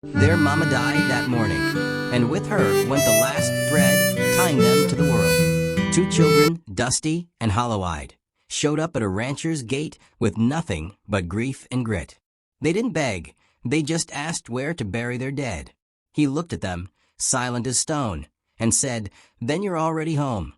Their mama died that morning, and with her went the last thread tying them to the world. Two children, dusty and hollow-eyed, showed up at a rancher's gate with nothing but grief and grit. They didn't beg, they just asked where to bury their dead. He looked at them, silent as stone, and said, "Then you're already home."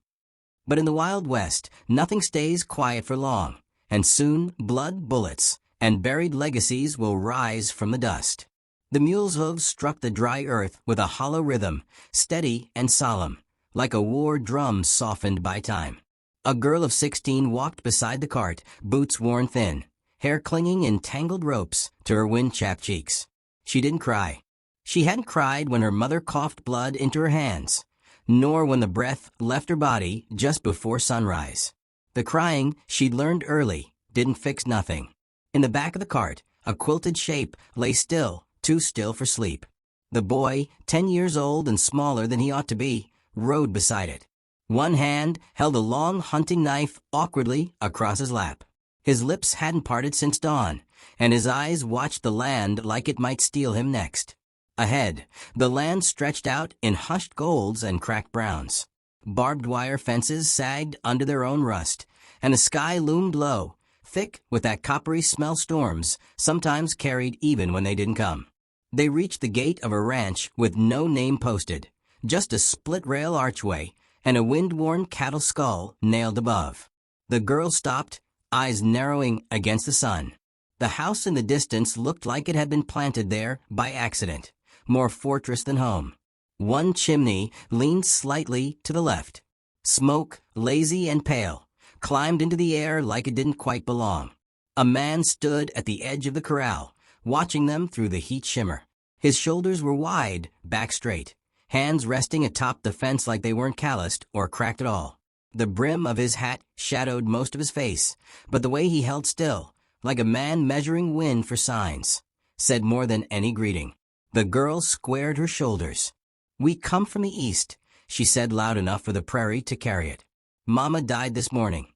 But in the Wild West, nothing stays quiet for long, and soon blood, bullets, and buried legacies will rise from the dust. The mule's hooves struck the dry earth with a hollow rhythm, steady and solemn, like a war drum softened by time. A girl of 16 walked beside the cart, boots worn thin, hair clinging in tangled ropes to her wind-chapped cheeks. She didn't cry. She hadn't cried when her mother coughed blood into her hands, nor when the breath left her body just before sunrise. The crying, she'd learned early, didn't fix nothing. In the back of the cart, a quilted shape lay still, too still for sleep. The boy, 10 years old and smaller than he ought to be, rode beside it. One hand held a long hunting knife awkwardly across his lap. His lips hadn't parted since dawn, and his eyes watched the land like it might steal him next. Ahead, the land stretched out in hushed golds and cracked browns. Barbed wire fences sagged under their own rust, and the sky loomed low, thick with that coppery smell storms sometimes carried even when they didn't come. They reached the gate of a ranch with no name posted, just a split-rail archway and a wind-worn cattle skull nailed above. The girl stopped, eyes narrowing against the sun. The house in the distance looked like it had been planted there by accident, more fortress than home. One chimney leaned slightly to the left. Smoke, lazy and pale, climbed into the air like it didn't quite belong. A man stood at the edge of the corral, watching them through the heat shimmer. His shoulders were wide, back straight, hands resting atop the fence like they weren't calloused or cracked at all. The brim of his hat shadowed most of his face, but the way he held still, like a man measuring wind for signs, said more than any greeting. The girl squared her shoulders. "We come from the east," she said loud enough for the prairie to carry it. "Mama died this morning."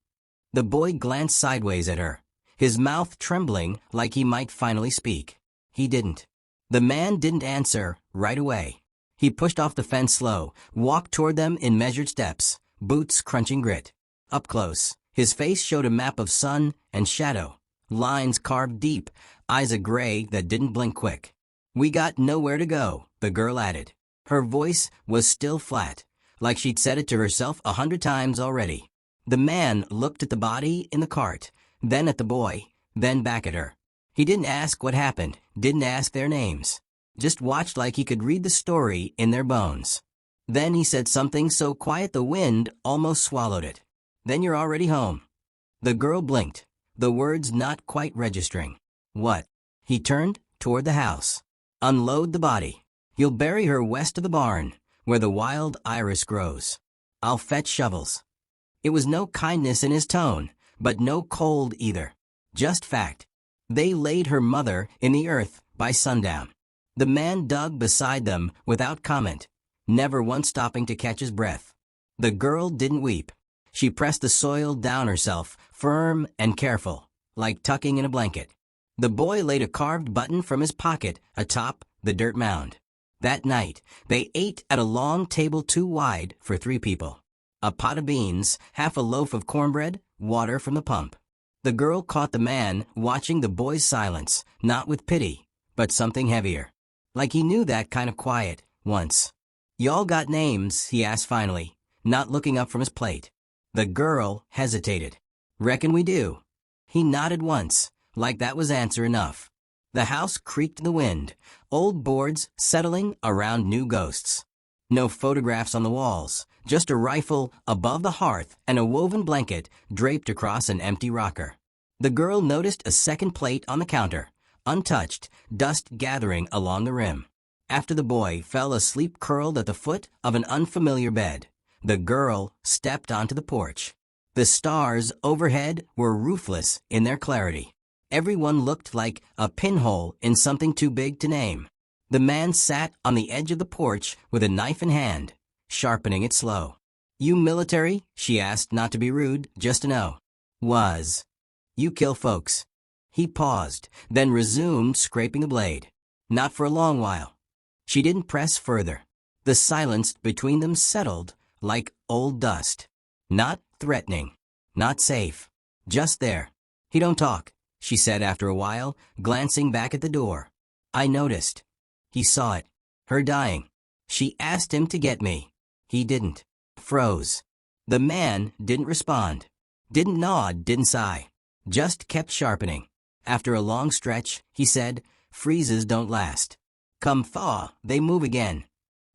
The boy glanced sideways at her, his mouth trembling like he might finally speak. He didn't. The man didn't answer right away. He pushed off the fence slow, walked toward them in measured steps, boots crunching grit. Up close, his face showed a map of sun and shadow, lines carved deep, eyes a gray that didn't blink quick. "We got nowhere to go," the girl added. Her voice was still flat, like she'd said it to herself 100 times already. The man looked at the body in the cart, then at the boy, then back at her. He didn't ask what happened, didn't ask their names, just watched like he could read the story in their bones. Then he said something so quiet the wind almost swallowed it. "Then you're already home." The girl blinked, the words not quite registering. "What?" He turned toward the house. "Unload the body. You'll bury her west of the barn, where the wild iris grows. I'll fetch shovels." It was no kindness in his tone, but no cold either. Just fact. They laid her mother in the earth by sundown. The man dug beside them without comment, never once stopping to catch his breath. The girl didn't weep. She pressed the soil down herself, firm and careful, like tucking in a blanket. The boy laid a carved button from his pocket atop the dirt mound. That night, they ate at a long table too wide for 3 people. A pot of beans, half a loaf of cornbread, water from the pump. The girl caught the man watching the boy's silence, not with pity, but something heavier. Like he knew that kind of quiet, once. "Y'all got names?" he asked finally, not looking up from his plate. The girl hesitated. "Reckon we do." He nodded once, like that was answer enough. The house creaked in the wind, old boards settling around new ghosts. No photographs on the walls, just a rifle above the hearth and a woven blanket draped across an empty rocker. The girl noticed a second plate on the counter, untouched, dust gathering along the rim. After the boy fell asleep curled at the foot of an unfamiliar bed, the girl stepped onto the porch. The stars overhead were ruthless in their clarity. Everyone looked like a pinhole in something too big to name. The man sat on the edge of the porch with a knife in hand, sharpening it slow. "You military?" she asked, not to be rude, just to know. "Was. You kill folks." He paused, then resumed scraping the blade. "Not for a long while. She didn't press further. The silence between them settled like old dust. Not threatening. Not safe. Just there. "He don't talk," she said after a while, glancing back at the door. "I noticed." He saw it. Her dying. She asked him to get me. He didn't. Froze. The man didn't respond. Didn't nod, didn't sigh. Just kept sharpening. After a long stretch, he said, "Freezes don't last. Come thaw, they move again."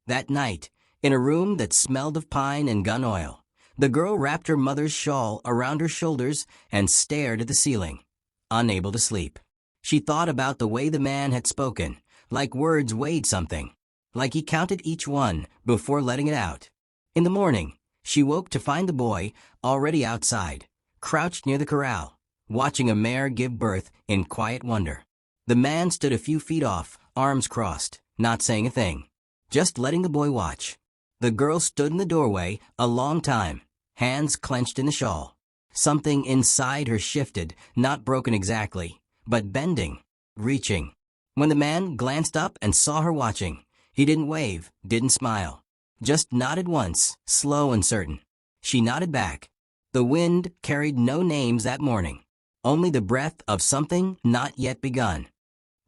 That night, in a room that smelled of pine and gun oil, the girl wrapped her mother's shawl around her shoulders and stared at the ceiling, unable to sleep. She thought about the way the man had spoken, like words weighed something, like he counted each one before letting it out. In the morning, she woke to find the boy already outside, crouched near the corral, watching a mare give birth in quiet wonder. The man stood a few feet off, arms crossed, not saying a thing, just letting the boy watch. The girl stood in the doorway a long time, hands clenched in the shawl. Something inside her shifted, not broken exactly, but bending, reaching. When the man glanced up and saw her watching, he didn't wave, didn't smile. Just nodded once, slow and certain. She nodded back. The wind carried no names that morning, only the breath of something not yet begun.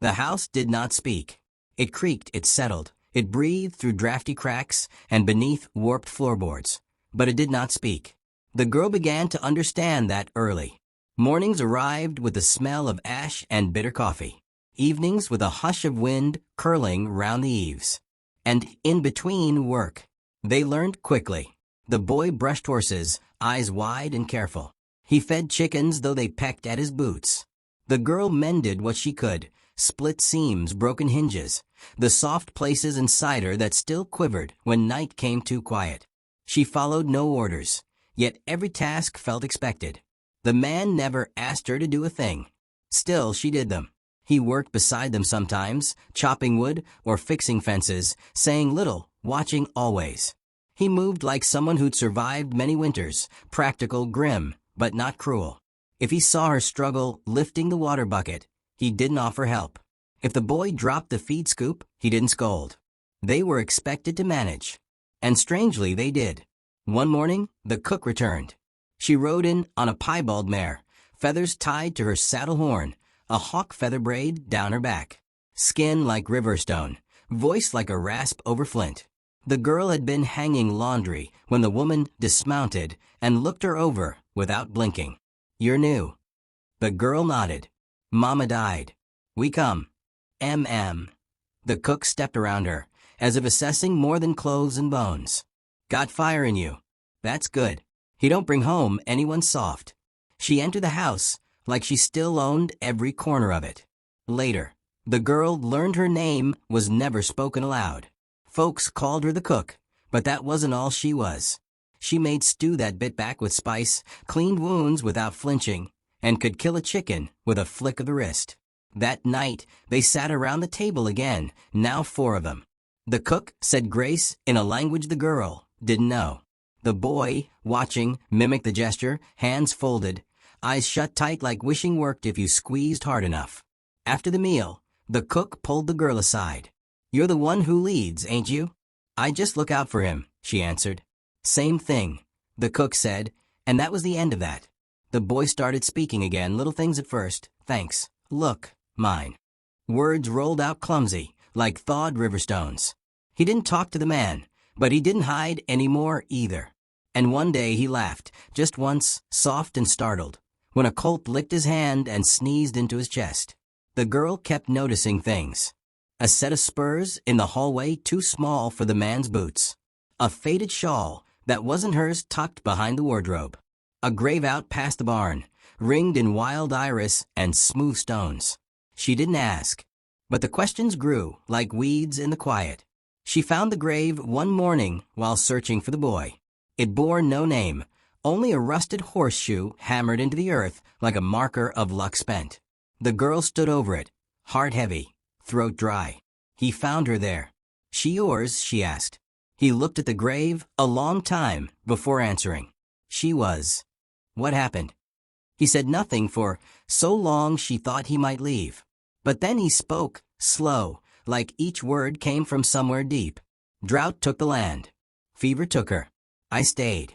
The house did not speak. It creaked, it settled, it breathed through drafty cracks and beneath warped floorboards, but it did not speak. The girl began to understand that early. Mornings arrived with the smell of ash and bitter coffee. Evenings with a hush of wind curling round the eaves. And in between work. They learned quickly. The boy brushed horses, eyes wide and careful. He fed chickens though they pecked at his boots. The girl mended what she could, split seams, broken hinges, the soft places inside her that still quivered when night came too quiet. She followed no orders, yet every task felt expected. The man never asked her to do a thing. Still, she did them. He worked beside them sometimes, chopping wood or fixing fences, saying little, watching always. He moved like someone who'd survived many winters, practical, grim, but not cruel. If he saw her struggle lifting the water bucket, he didn't offer help. If the boy dropped the feed scoop, he didn't scold. They were expected to manage. And strangely, they did. One morning, the cook returned. She rode in on a piebald mare, feathers tied to her saddle horn, a hawk feather braid down her back, skin like river stone, voice like a rasp over flint. The girl had been hanging laundry when the woman dismounted and looked her over without blinking. "You're new." The girl nodded. "Mama died. We come." M.M. The cook stepped around her, as if assessing more than clothes and bones. "Got fire in you. That's good. He don't bring home anyone soft." She entered the house like she still owned every corner of it. Later, the girl learned her name was never spoken aloud. Folks called her the cook, but that wasn't all she was. She made stew that bit back with spice, cleaned wounds without flinching, and could kill a chicken with a flick of the wrist. That night, they sat around the table again, now 4 of them. The cook said grace in a language the girl didn't know. The boy, watching, mimicked the gesture, hands folded, eyes shut tight like wishing worked if you squeezed hard enough. After the meal, the cook pulled the girl aside. "You're the one who leads, ain't you?" "I just look out for him," she answered. "Same thing," the cook said, and that was the end of that. The boy started speaking again, little things at first. "Thanks. Look, mine." Words rolled out clumsy, like thawed river stones. He didn't talk to the man, but he didn't hide any more either. And one day he laughed, just once, soft and startled, when a colt licked his hand and sneezed into his chest. The girl kept noticing things. A set of spurs in the hallway too small for the man's boots. A faded shawl that wasn't hers tucked behind the wardrobe. A grave out past the barn, ringed in wild iris and smooth stones. She didn't ask, but the questions grew like weeds in the quiet. She found the grave one morning while searching for the boy. It bore no name, only a rusted horseshoe hammered into the earth like a marker of luck spent. The girl stood over it, heart heavy, throat dry. He found her there. "She yours?" she asked. He looked at the grave a long time before answering. "She was." "What happened?" He said nothing for so long she thought he might leave. But then he spoke, slow, like each word came from somewhere deep. Drought took the land. Fever took her. I stayed.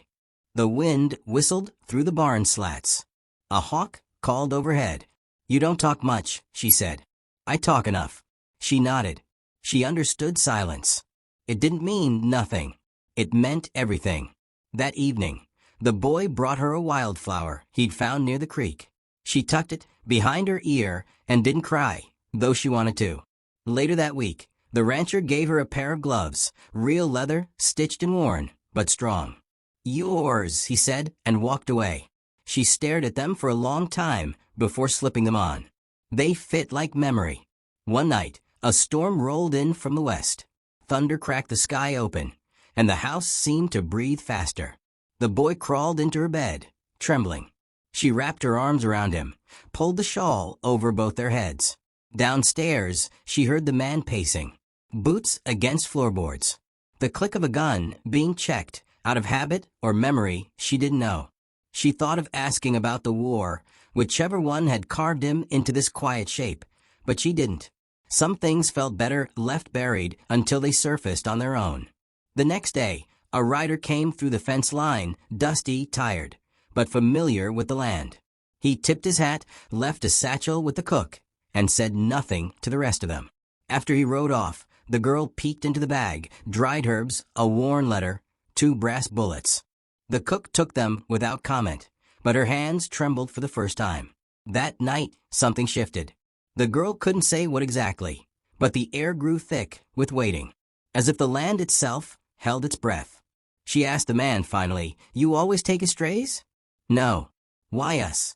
The wind whistled through the barn slats. A hawk called overhead. You don't talk much, she said. I talk enough. She nodded. She understood silence. It didn't mean nothing. It meant everything. That evening, the boy brought her a wildflower he'd found near the creek. She tucked it behind her ear and didn't cry, though she wanted to. Later that week, the rancher gave her a pair of gloves, real leather, stitched and worn, but strong. Yours, he said, and walked away. She stared at them for a long time before slipping them on. They fit like memory. One night, a storm rolled in from the west. Thunder cracked the sky open, and the house seemed to breathe faster. The boy crawled into her bed, trembling. She wrapped her arms around him, pulled the shawl over both their heads. Downstairs, she heard the man pacing, boots against floorboards. The click of a gun being checked, out of habit or memory, she didn't know. She thought of asking about the war, whichever one had carved him into this quiet shape, but she didn't. Some things felt better left buried until they surfaced on their own. The next day, a rider came through the fence line, dusty, tired, but familiar with the land. He tipped his hat, left a satchel with the cook, and said nothing to the rest of them. After he rode off, the girl peeked into the bag, dried herbs, a worn letter, 2 brass bullets. The cook took them without comment, but her hands trembled for the first time. That night, something shifted. The girl couldn't say what exactly, but the air grew thick with waiting, as if the land itself held its breath. She asked the man finally, "You always take strays?" "No." "Why us?"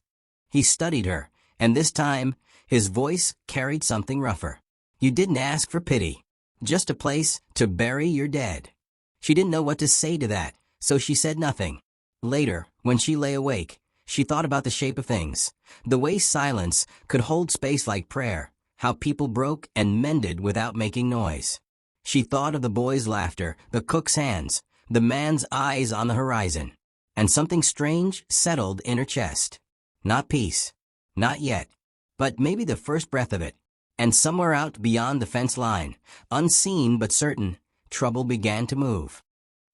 He studied her, and this time, his voice carried something rougher. "You didn't ask for pity. Just a place to bury your dead." She didn't know what to say to that, so she said nothing. Later, when she lay awake, she thought about the shape of things, the way silence could hold space like prayer, how people broke and mended without making noise. She thought of the boy's laughter, the cook's hands, the man's eyes on the horizon, and something strange settled in her chest. Not peace. Not yet. But maybe the first breath of it. And somewhere out beyond the fence line, unseen but certain, trouble began to move.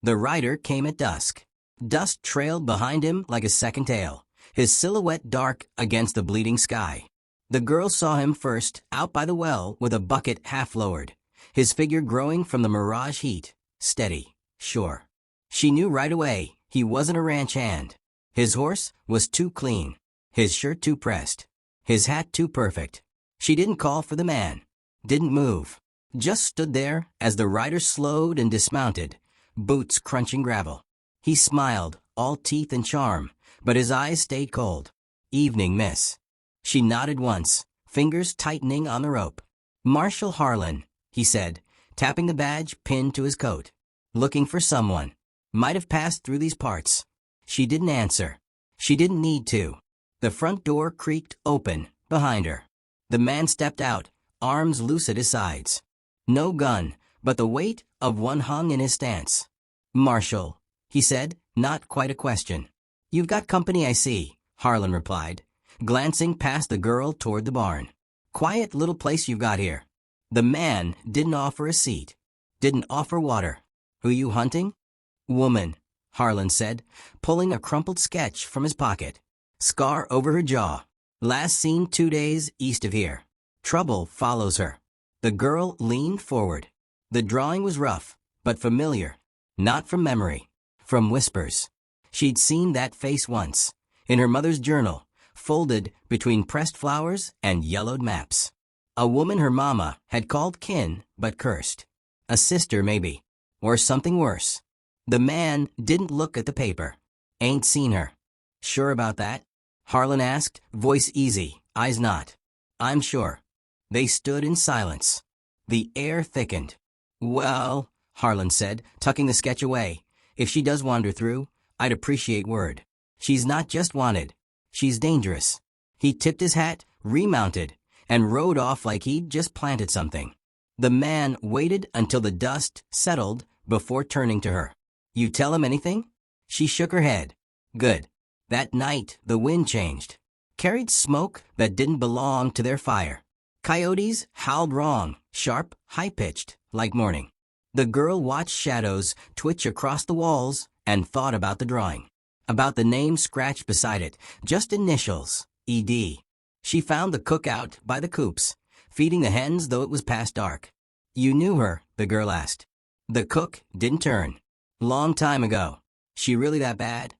The rider came at dusk. Dust trailed behind him like a second tail, his silhouette dark against the bleeding sky. The girl saw him first, out by the well with a bucket half lowered, his figure growing from the mirage heat, steady, sure. She knew right away he wasn't a ranch hand. His horse was too clean, his shirt too pressed, his hat too perfect. She didn't call for the man, didn't move, just stood there as the rider slowed and dismounted, boots crunching gravel. He smiled, all teeth and charm, but his eyes stayed cold. "Evening, miss." She nodded once, fingers tightening on the rope. "Marshal Harlan," he said, tapping the badge pinned to his coat. "Looking for someone. Might have passed through these parts." She didn't answer. She didn't need to. The front door creaked open behind her. The man stepped out, arms loose at his sides. No gun, but the weight of one hung in his stance. "Marshal," he said, not quite a question. "You've got company, I see," Harlan replied, glancing past the girl toward the barn. "Quiet little place you've got here." The man didn't offer a seat, didn't offer water. "Who you hunting?" "Woman," Harlan said, pulling a crumpled sketch from his pocket. "Scar over her jaw. Last seen 2 days east of here. Trouble follows her." The girl leaned forward. The drawing was rough, but familiar. Not from memory, from whispers. She'd seen that face once, in her mother's journal, folded between pressed flowers and yellowed maps. A woman her mama had called kin, but cursed. A sister, maybe, or something worse. The man didn't look at the paper. "Ain't seen her." "Sure about that?" Harlan asked, voice easy, eyes not. "I'm sure." They stood in silence. The air thickened. "Well," Harlan said, tucking the sketch away, "if she does wander through, I'd appreciate word. She's not just wanted. She's dangerous." He tipped his hat, remounted, and rode off like he'd just planted something. The man waited until the dust settled before turning to her. "You tell him anything?" She shook her head. "Good." That night, the wind changed. Carried smoke that didn't belong to their fire. Coyotes howled wrong, sharp, high-pitched, like morning. The girl watched shadows twitch across the walls and thought about the drawing. About the name scratched beside it, just initials, E.D. She found the cook out by the coops, feeding the hens though it was past dark. "You knew her?" the girl asked. The cook didn't turn. "Long time ago." "She really that bad?"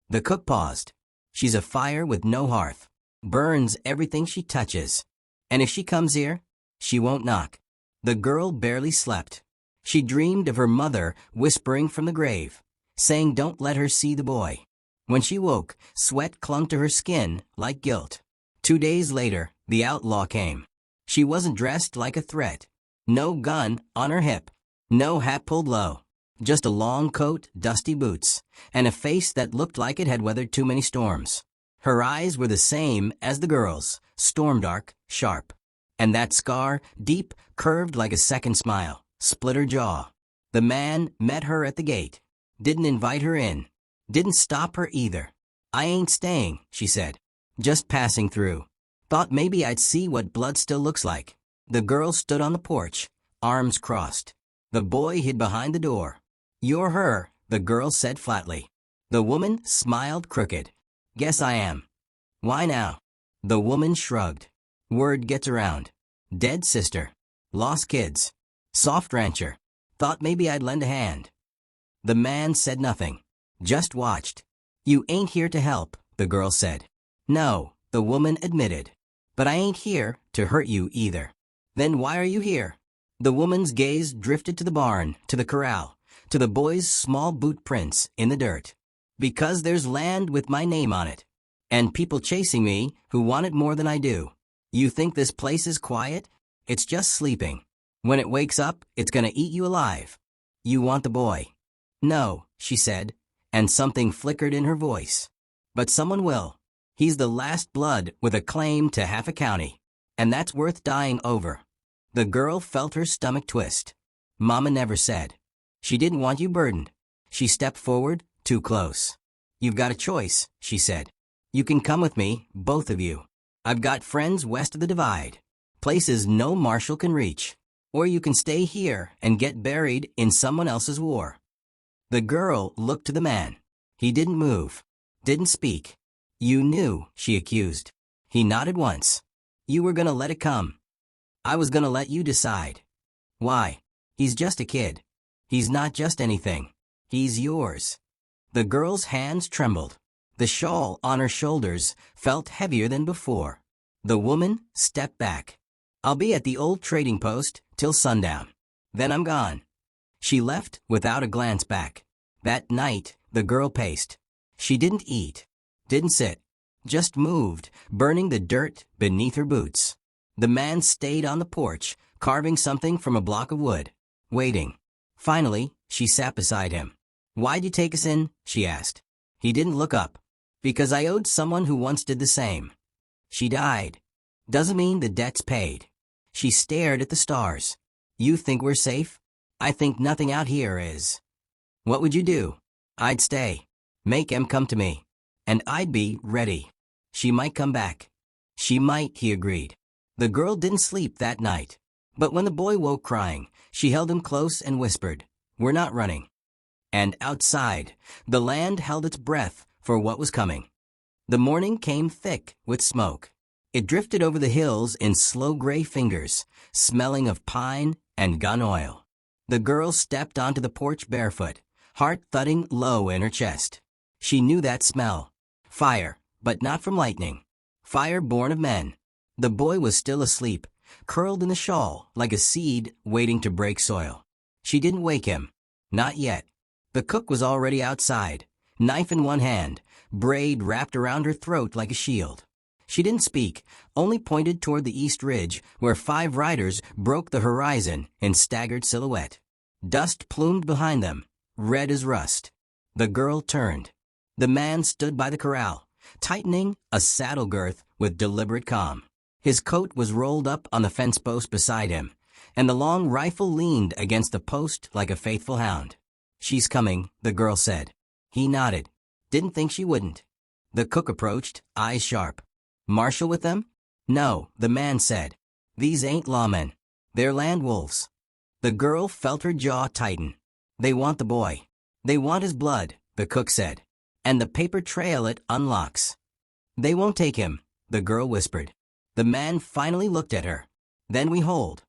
The cook paused. "She's a fire with no hearth. Burns everything she touches. And if she comes here, she won't knock." The girl barely slept. She dreamed of her mother whispering from the grave, saying don't let her see the boy. When she woke, sweat clung to her skin like guilt. 2 days later, the outlaw came. She wasn't dressed like a threat. No gun on her hip. No hat pulled low. Just a long coat, dusty boots, and a face that looked like it had weathered too many storms. Her eyes were the same as the girl's, storm-dark, sharp. And that scar, deep, curved like a second smile, split her jaw. The man met her at the gate. Didn't invite her in. Didn't stop her either. "I ain't staying," she said. "Just passing through. Thought maybe I'd see what blood still looks like." The girl stood on the porch, arms crossed. The boy hid behind the door. "You're her," the girl said flatly. The woman smiled crooked. "Guess I am." "Why now?" The woman shrugged. "Word gets around. Dead sister. Lost kids. Soft rancher. Thought maybe I'd lend a hand." The man said nothing. Just watched. "You ain't here to help," the girl said. "No," the woman admitted. "But I ain't here to hurt you either." "Then why are you here?" The woman's gaze drifted to the barn, to the corral, to the boy's small boot prints in the dirt. "Because there's land with my name on it. And people chasing me who want it more than I do. You think this place is quiet? It's just sleeping. When it wakes up, it's gonna eat you alive. You want the boy." "No," she said, and something flickered in her voice. "But someone will. He's the last blood with a claim to half a county. And that's worth dying over." The girl felt her stomach twist. "Mama never said." "She didn't want you burdened." She stepped forward, too close. "You've got a choice," she said. "You can come with me, both of you. I've got friends west of the divide. Places no marshal can reach. Or you can stay here and get buried in someone else's war." The girl looked to the man. He didn't move. Didn't speak. "You knew," she accused. He nodded once. "You were gonna let it come. I was gonna let you decide." "Why?" "He's just a kid." "He's not just anything. He's yours." The girl's hands trembled. The shawl on her shoulders felt heavier than before. The woman stepped back. "I'll be at the old trading post till sundown. Then I'm gone." She left without a glance back. That night, the girl paced. She didn't eat. Didn't sit. Just moved, burning the dirt beneath her boots. The man stayed on the porch, carving something from a block of wood. Waiting. Finally, she sat beside him. "Why'd you take us in?" she asked. He didn't look up. "Because I owed someone who once did the same. She died. Doesn't mean the debt's paid." She stared at the stars. "You think we're safe? I think nothing out here is." "What would you do?" "I'd stay. Make em come to me. And I'd be ready. She might come back." "She might," he agreed. The girl didn't sleep that night. But when the boy woke crying, she held him close and whispered, "We're not running." And outside, the land held its breath for what was coming. The morning came thick with smoke. It drifted over the hills in slow gray fingers, smelling of pine and gun oil. The girl stepped onto the porch barefoot, heart thudding low in her chest. She knew that smell. Fire, but not from lightning. Fire born of men. The boy was still asleep, curled in the shawl like a seed waiting to break soil. She didn't wake him. Not yet. The cook was already outside, knife in one hand, braid wrapped around her throat like a shield. She didn't speak, only pointed toward the east ridge where 5 riders broke the horizon in staggered silhouette. Dust plumed behind them, red as rust. The girl turned. The man stood by the corral, tightening a saddle girth with deliberate calm. His coat was rolled up on the fence post beside him, and the long rifle leaned against the post like a faithful hound. "She's coming," the girl said. He nodded. Didn't think she wouldn't. The cook approached, eyes sharp. "Marshal with them?" "No," the man said. These ain't lawmen. They're land wolves. The girl felt her jaw tighten. They want the boy. They want his blood, the cook said. And the paper trail it unlocks. They won't take him, the girl whispered. The man finally looked at her. Then we hold.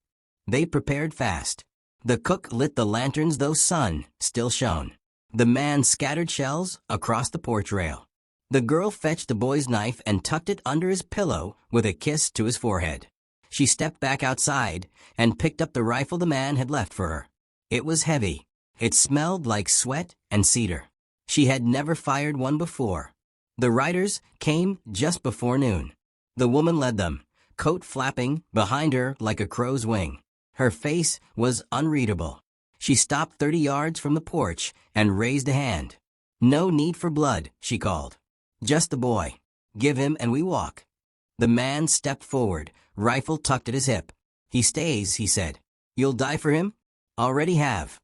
They prepared fast. The cook lit the lanterns though sun still shone. The man scattered shells across the porch rail. The girl fetched the boy's knife and tucked it under his pillow with a kiss to his forehead. She stepped back outside and picked up the rifle the man had left for her. It was heavy. It smelled like sweat and cedar. She had never fired one before. The riders came just before noon. The woman led them, coat flapping behind her like a crow's wing. Her face was unreadable. She stopped 30 yards from the porch and raised a hand. No need for blood, she called. Just the boy. Give him and we walk. The man stepped forward, rifle tucked at his hip. He stays, he said. You'll die for him? Already have.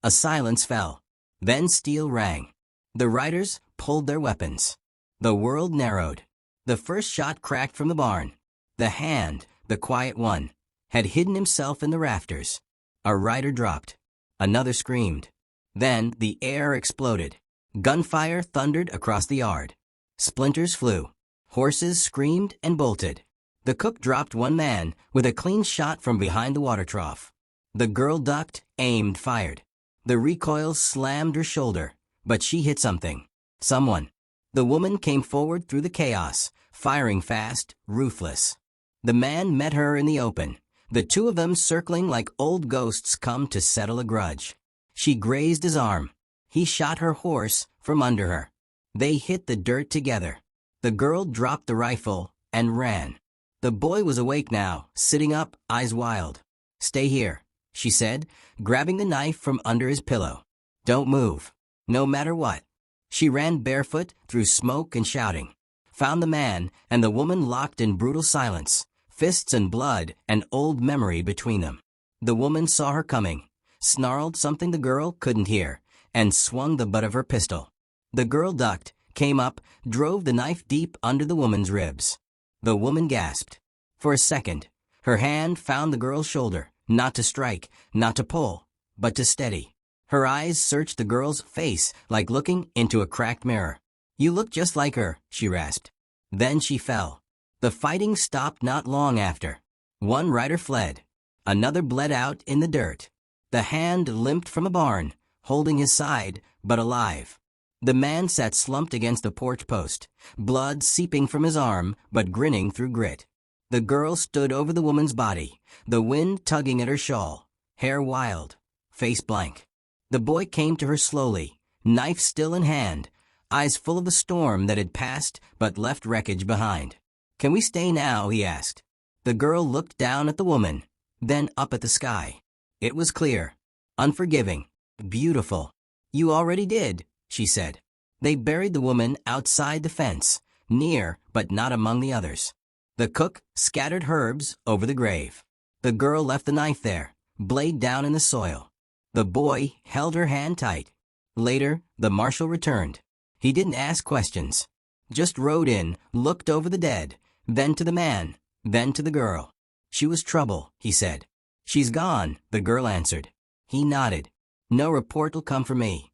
A silence fell. Then steel rang. The riders pulled their weapons. The world narrowed. The first shot cracked from the barn. The hand, the quiet one, had hidden himself in the rafters. A rider dropped. Another screamed. Then the air exploded. Gunfire thundered across the yard. Splinters flew. Horses screamed and bolted. The cook dropped one man with a clean shot from behind the water trough. The girl ducked, aimed, fired. The recoil slammed her shoulder, but she hit something. Someone. The woman came forward through the chaos, firing fast, ruthless. The man met her in the open, the two of them circling like old ghosts come to settle a grudge. She grazed his arm. He shot her horse from under her. They hit the dirt together. The girl dropped the rifle and ran. The boy was awake now, sitting up, eyes wild. Stay here, she said, grabbing the knife from under his pillow. Don't move, no matter what. She ran barefoot through smoke and shouting. Found the man and the woman locked in brutal silence, fists and blood and old memory between them. The woman saw her coming, snarled something the girl couldn't hear, and swung the butt of her pistol. The girl ducked, came up, drove the knife deep under the woman's ribs. The woman gasped. For a second, her hand found the girl's shoulder, not to strike, not to pull, but to steady. Her eyes searched the girl's face like looking into a cracked mirror. You look just like her, she rasped. Then she fell. The fighting stopped not long after. One rider fled. Another bled out in the dirt. The hand limped from a barn, holding his side, but alive. The man sat slumped against a porch post, blood seeping from his arm, but grinning through grit. The girl stood over the woman's body, the wind tugging at her shawl, hair wild, face blank. The boy came to her slowly, knife still in hand, eyes full of the storm that had passed but left wreckage behind. Can we stay now? He asked. The girl looked down at the woman, then up at the sky. It was clear, unforgiving, beautiful. You already did, she said. They buried the woman outside the fence, near but not among the others. The cook scattered herbs over the grave. The girl left the knife there, blade down in the soil. The boy held her hand tight. Later, the marshal returned. He didn't ask questions. Just rode in, looked over the dead, then to the man, then to the girl. She was trouble, he said. She's gone, the girl answered. He nodded. No report'll come for me.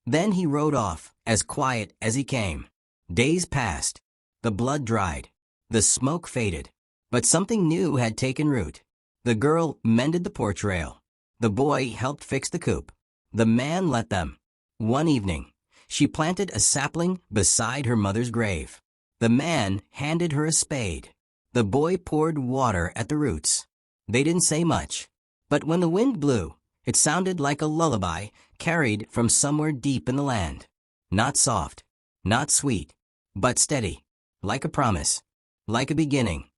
Then he rode off, as quiet as he came. Days passed. The blood dried. The smoke faded. But something new had taken root. The girl mended the porch rail. The boy helped fix the coop. The man let them. One evening, she planted a sapling beside her mother's grave. The man handed her a spade. The boy poured water at the roots. They didn't say much. But when the wind blew, it sounded like a lullaby carried from somewhere deep in the land. Not soft, not sweet, but steady, like a promise, like a beginning.